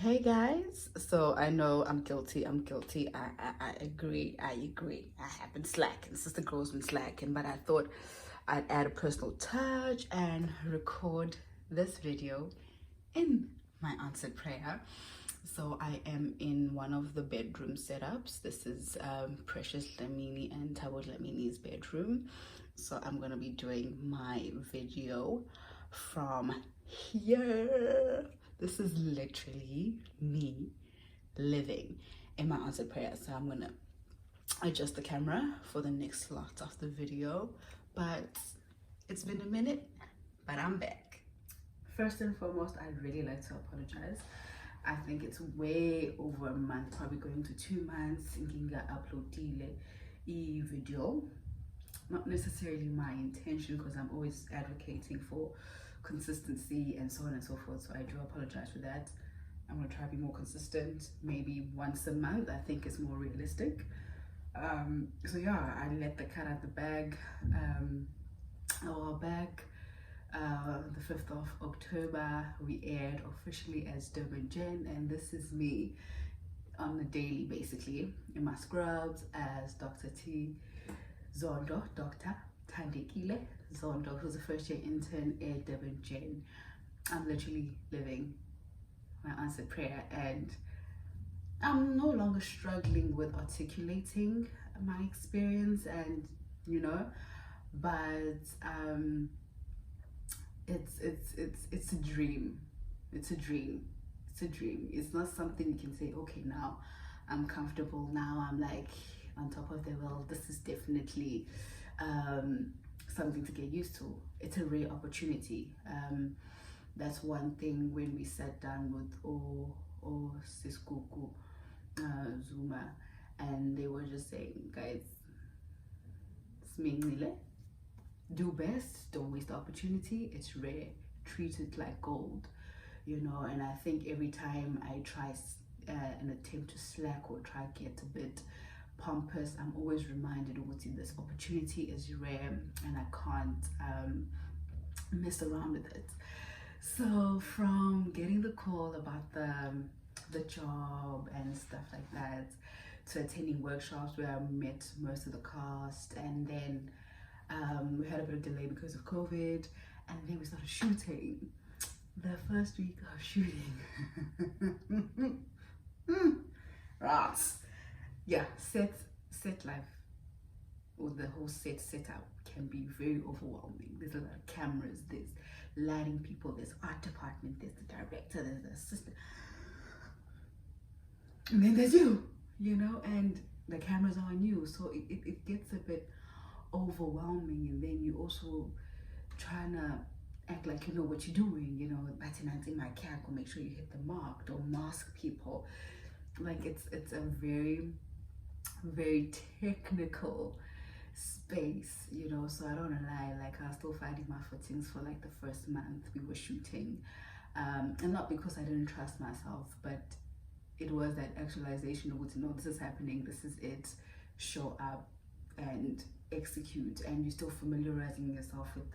Hey guys, so I know I'm guilty. I agree. I have been slacking. Sister Girl's been slacking, but I thought I'd add a personal touch and record this video in my answered prayer. So I am in one of the bedroom setups. This is Precious Lamini and Tabo Lamini's bedroom. So I'm gonna be doing my video from here. This is literally me living in my answered prayer. So I'm gonna adjust the camera for the next lot of the video. But it's been a minute, but I'm back. First and foremost, I'd really like to apologize. I think it's way over a month, probably going to 2 months, nginga upload a video. Not necessarily my intention, because I'm always advocating for consistency and so on and so forth. So I do apologize for that. I'm gonna try to be more consistent, maybe once a month. I think it's more realistic. So yeah, I let the cat out the bag a while back. The 5th of October, we aired officially as Durban Jen, and this is me on the daily, basically, in my scrubs as Dr. T. Zondo, Dr. Tandekile Zondo, who's a first-year intern at Durban Jen. I'm literally living my answered prayer, and I'm no longer struggling with articulating my experience, and but it's a dream. It's a dream. It's a dream. It's not something you can say, okay, now I'm comfortable, now I'm like on top of the world. This is definitely something to get used to. It's a rare opportunity. That's one thing. When we sat down with O Siskuku Zuma, and they were just saying, guys, Smingle, do best, don't waste the opportunity. It's rare, treat it like gold, and I think every time I try an attempt to slack or try to get a bit pompous, I'm always reminded what this opportunity is rare, and I can't mess around with it. So from getting the call about the job and stuff like that, to attending workshops where I met most of the cast, and then we had a bit of delay because of COVID, and then we started shooting. The first week of shooting, rats. Yeah, set life, or the whole setup can be very overwhelming. There's a lot of cameras, there's lighting people, there's art department, there's the director, there's the assistant, and then there's and the cameras are on you, so it gets a bit overwhelming. And then you also trying to act like you know what you're doing, batting my cat, or make sure you hit the mark, don't mask people. Like it's a very, very technical space, so I don't wanna lie, like I was still finding my footings for like the first month we were shooting. And not because I didn't trust myself, but it was that actualization of, to know this is happening, this is it, show up and execute. And you're still familiarizing yourself with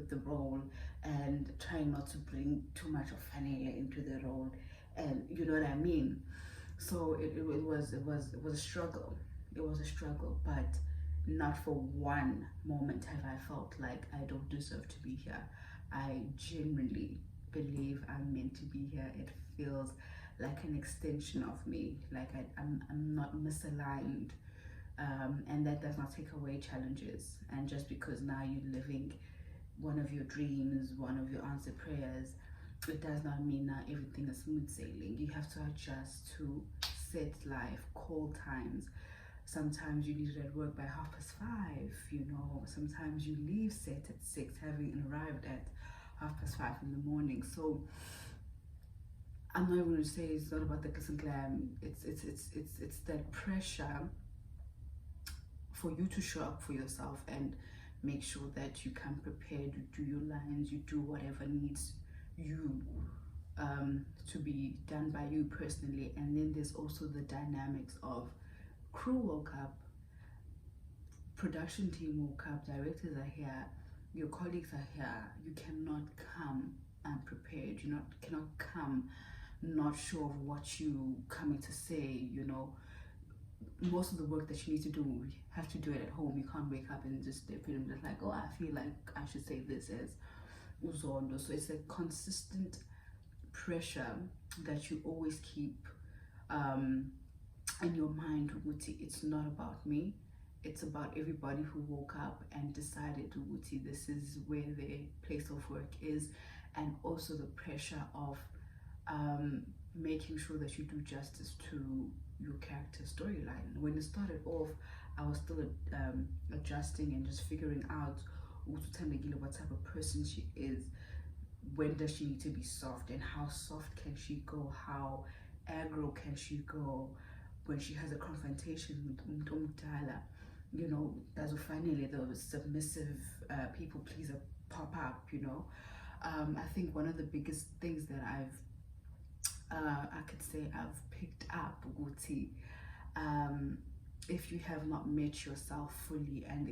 the role, and trying not to bring too much of Fanele into the role, and you know what I mean. So it was a struggle. It was a struggle, but not for one moment have I felt like I don't deserve to be here. I genuinely believe I'm meant to be here. It feels like an extension of me, like I'm not misaligned. And that does not take away challenges. And just because now you're living one of your dreams, one of your answered prayers, it does not mean that everything is smooth sailing. You have to adjust to set life, call times. Sometimes you need it at work by 5:30, sometimes you leave set at 6, having arrived at 5:30 in the morning. So I'm not even going to say it's not about the glitz and glam. It's that pressure for you to show up for yourself and make sure that you come prepared, you do your lines, you do whatever needs you to be done by you personally. And then there's also the dynamics of crew woke up, production team woke up, directors are here, your colleagues are here. You cannot come unprepared. You cannot come not sure of what you coming to say, you know, most of the work that you need to do, you have to do it at home. You can't wake up and just dip it and just like, oh, I feel like I should say this as Uzondo. So it's a consistent pressure that you always keep in your mind. Ukuthi, it's not about me, it's about everybody who woke up and decided ukuthi, this is where their place of work is, and also the pressure of making sure that you do justice to your character storyline. When it started off, I was still adjusting and just figuring out what type of person she is. When does she need to be soft, and how soft can she go? How aggro can she go when she has a confrontation with Umtala? You know, that's finally the submissive people pleaser pop up. You know, I think one of the biggest things that I could say I've picked up, Guti, if you have not met yourself fully and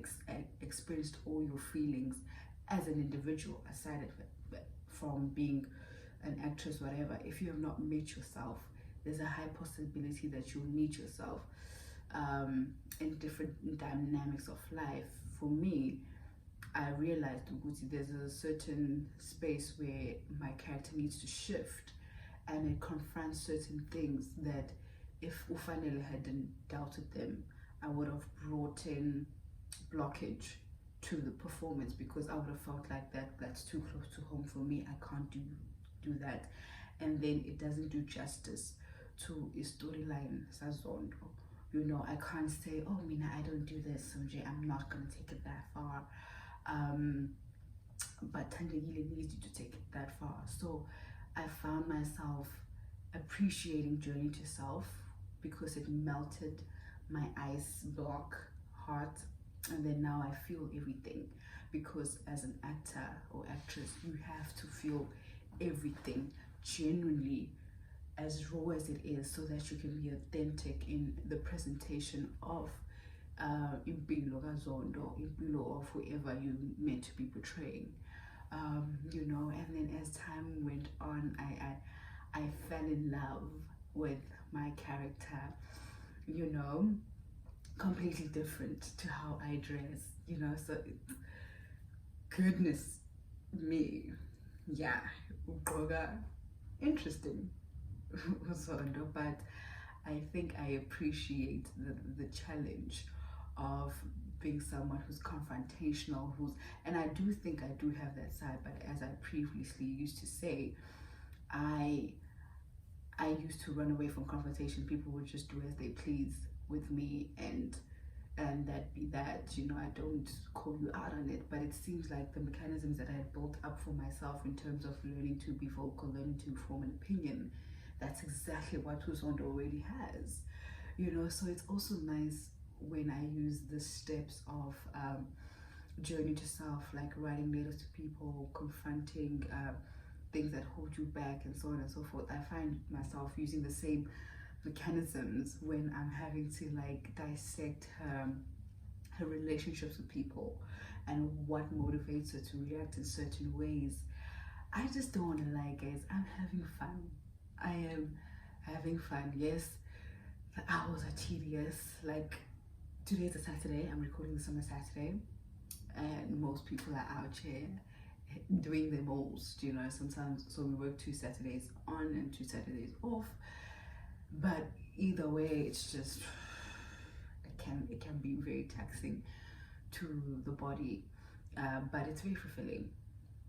experienced all your feelings as an individual, aside from being an actress, whatever, if you have not met yourself, there's a high possibility that you'll meet yourself in different dynamics of life. For me, I realized, Guti, there's a certain space where my character needs to shift, and it confronts certain things that if Ufanele hadn't doubted them, I would have brought in blockage to the performance, because I would have felt like that's too close to home for me. I can't do that, and then it doesn't do justice to a storyline Sazondo. You know, I can't say, oh Mina, I don't do this, Sonje, I'm not gonna take it that far. But Tandegile needs you to take it that far. So I found myself appreciating Journey to Self because it melted my ice block heart, and then now I feel everything, because as an actor or actress, you have to feel everything genuinely, as raw as it is, so that you can be authentic in the presentation of Impilo Kazondo, Impilo of whoever you meant to be portraying. You know, and then as time went on, I fell in love with my character, you know, completely different to how I dress, you know, so goodness me, yeah, interesting. But I think I appreciate the challenge of being someone who's confrontational, and I do think I do have that side, but as I previously used to say, I used to run away from confrontation. People would just do as they please with me, and that be that, you know, I don't call you out on it. But it seems like the mechanisms that I had built up for myself in terms of learning to be vocal, learning to form an opinion, that's exactly what Uzondo already has, you know. So it's also nice when I use the steps of Journey to Self, like writing letters to people, confronting things that hold you back, and so on and so forth. I find myself using the same mechanisms when I'm having to like dissect her relationships with people and what motivates her to react in certain ways. I just don't want to lie, guys. I'm having fun. I am having fun. Yes, the hours are tedious. Like, today's a Saturday. I'm recording this on a Saturday, and most people are out here doing the most, you know. Sometimes, so we work 2 Saturdays on and 2 Saturdays off. But either way, it's just it can be very taxing to the body, but it's very fulfilling.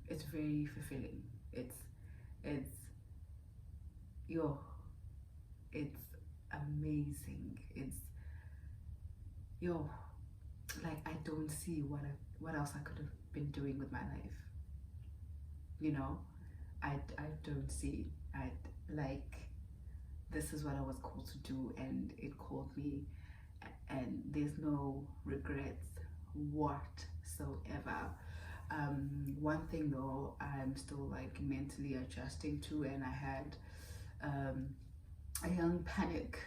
It's very fulfilling. It's amazing. Like, I don't see what else I could have been doing with my life, you know. I don't see. This is what I was called to do, and it called me, and there's no regrets whatsoever. One thing though, I'm still like mentally adjusting to, and I had a young panic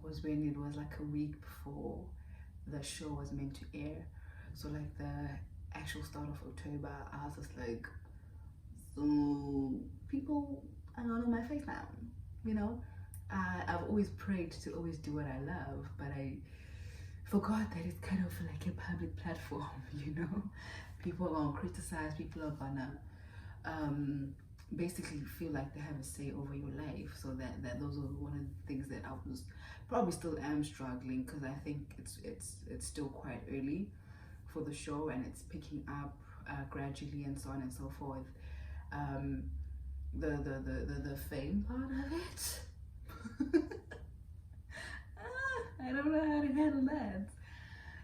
was when it was like a week before the show was meant to air. So like the actual start of October, I was just like, so people are not on my face now. you know. I've always prayed to always do what I love, but I forgot that it's kind of like a public platform, you know. People are gonna criticize, people are gonna basically feel like they have a say over your life. So that those are one of the things that I was probably still am struggling, because I think it's still quite early for the show, and it's picking up gradually and so on and so forth. Um, the fame part of it. I don't know how to handle that,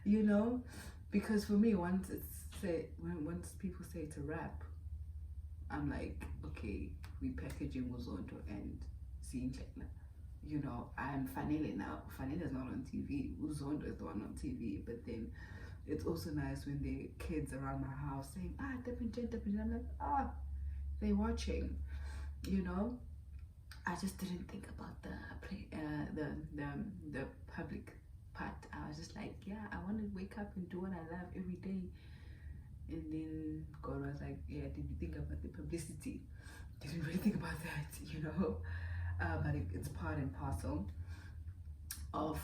you know, because for me, once people say it's a rap, I'm like, okay, we packaging Muzonto and seeing China. You know, I'm Fanele now. Fanele is not on TV. Uzondo is the one on TV. But then it's also nice when the kids around my house saying, Depinjen. I'm like, they're watching. You know, I just didn't think about the public part. I was just like, yeah, I want to wake up and do what I love every day. And then God was like, yeah, did you think about the publicity? Did you really think about that? You know, but it's part and parcel of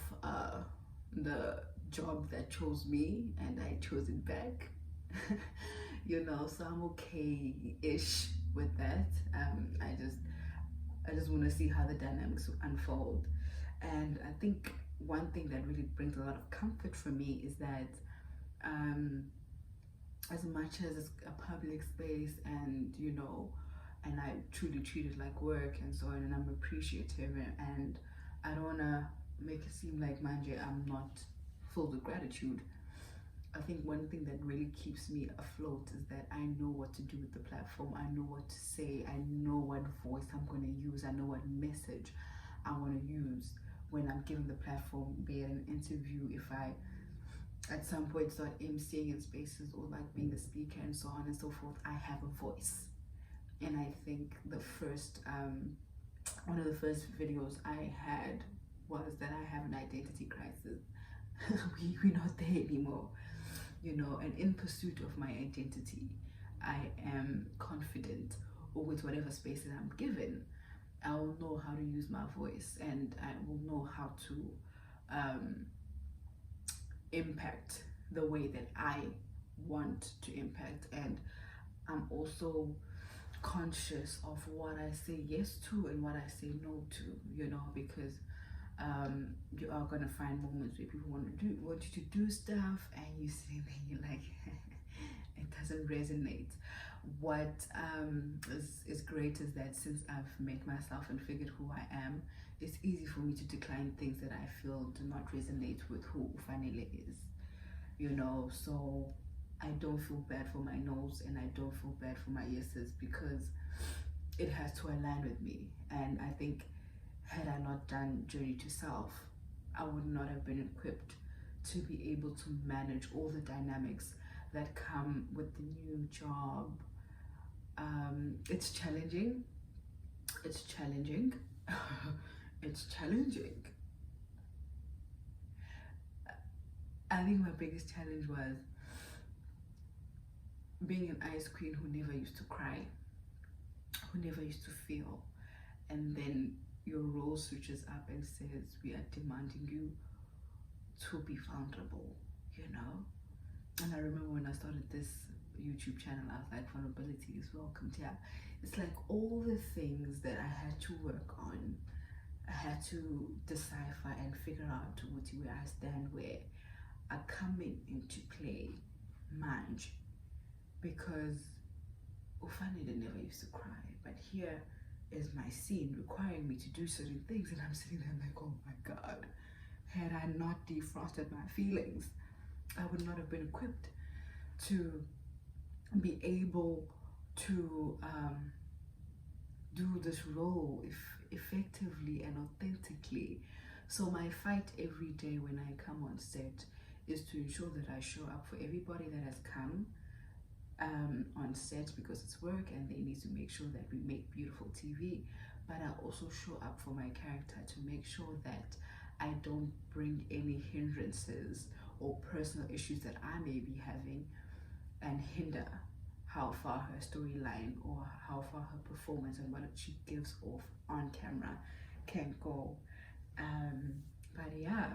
the job that chose me, and I chose it back. You know, so I'm okay-ish with that. I just want to see how the dynamics unfold. And I think one thing that really brings a lot of comfort for me is that as much as it's a public space, and you know, and I truly treat it like work and so on, and I'm appreciative, and I don't want to make it seem like manje I'm not filled with gratitude. I think one thing that really keeps me afloat is that I know what to do with the platform. I know what to say. I know what voice I'm going to use. I know what message I want to use when I'm given the platform, be it an interview, if I at some point start emceeing in spaces, or like being the speaker and so on and so forth. I have a voice. And I think the first, one of the first videos I had was that I have an identity crisis. We're not there anymore, you know, and in pursuit of my identity, I am confident, or with whatever space that I'm given, I will know how to use my voice, and I will know how to impact the way that I want to impact. And I'm also conscious of what I say yes to and what I say no to, you know, because you are gonna find moments where people want you to do stuff, and you say that you're like it doesn't resonate. What is great is that since I've met myself and figured who I am, it's easy for me to decline things that I feel do not resonate with who Ufanele is, you know. So I don't feel bad for my no's, and I don't feel bad for my yeses, because it has to align with me. And I think had I not done Journey to Self, I would not have been equipped to be able to manage all the dynamics that come with the new job. It's challenging. It's challenging. It's challenging. I think my biggest challenge was being an ice queen who never used to cry, who never used to feel, and then your role switches up and says, we are demanding you to be vulnerable, you know. And I remember when I started this YouTube channel, I was like, vulnerability is welcomed here. It's like all the things that I had to work on, I had to decipher and figure out to where I stand, where are coming into play, manj, because Ufanele never used to cry, but here is my scene requiring me to do certain things, and I'm sitting there like, oh my God, had I not defrosted my feelings, I would not have been equipped to be able to do this role effectively and authentically. So my fight every day when I come on set is to ensure that I show up for everybody that has come on set, because it's work and they need to make sure that we make beautiful TV. But I also show up for my character to make sure that I don't bring any hindrances or personal issues that I may be having and hinder how far her storyline or how far her performance and what she gives off on camera can go. But yeah,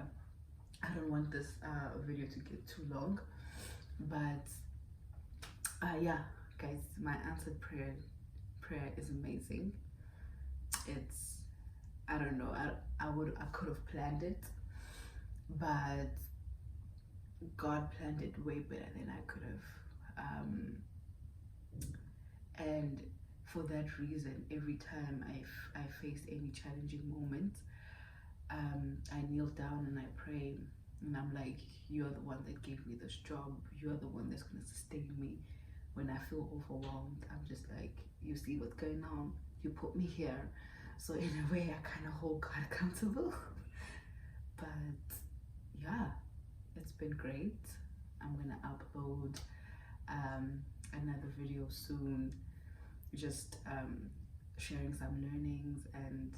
I don't want this video to get too long, but yeah, guys, my answered prayer is amazing. It's, I don't know, I could have planned it, but God planned it way better than I could have. And for that reason, every time I face any challenging moment, I kneel down and I pray, and I'm like, you're the one that gave me this job, you're the one that's going to sustain me when I feel overwhelmed. I'm just like, you see what's going on, you put me here. So in a way, I kind of hold God accountable. But yeah, it's been great. I'm gonna upload another video soon, just sharing some learnings and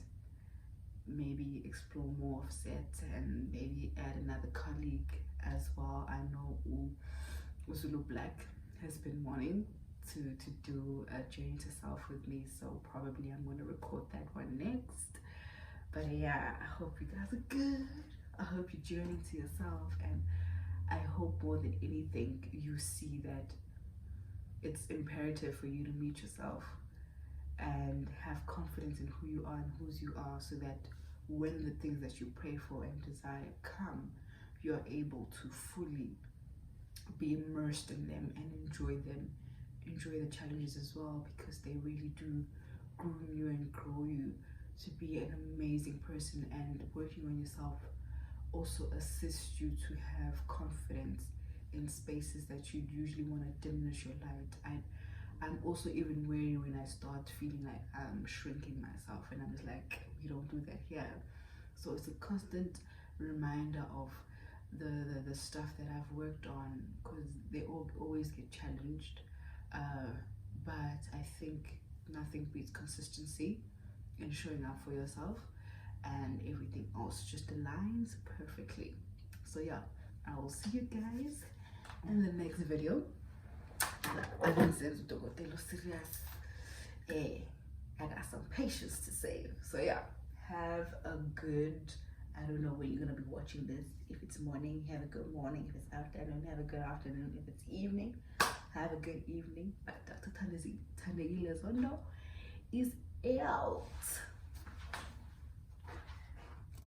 maybe explore more of set, and maybe add another colleague as well. I know Zulu Black has been wanting to do a journey to self with me, so probably I'm going to record that one next. But yeah, I hope you guys are good. I hope you're journeying to yourself, and I hope more than anything you see that it's imperative for you to meet yourself and have confidence in who you are and whose you are, so that when the things that you pray for and desire come, you're able to fully be immersed in them and enjoy the challenges as well, because they really do groom you and grow you to be an amazing person. And working on yourself also assists you to have confidence in spaces that you'd usually want to diminish your light. I'm also even wary when I start feeling like I'm shrinking myself, and I'm just like, we don't do that here. So it's a constant reminder of the stuff that I've worked on, because they always get challenged. But I think nothing beats consistency in showing up for yourself, and everything else just aligns perfectly. So yeah, I will see you guys in the next video. I got some patience to save. So yeah, have a good, I don't know when you're gonna be watching this. If it's morning, have a good morning. If it's afternoon, have a good afternoon. If it's evening, have a good evening. But Dr. Thandile Zondo is out.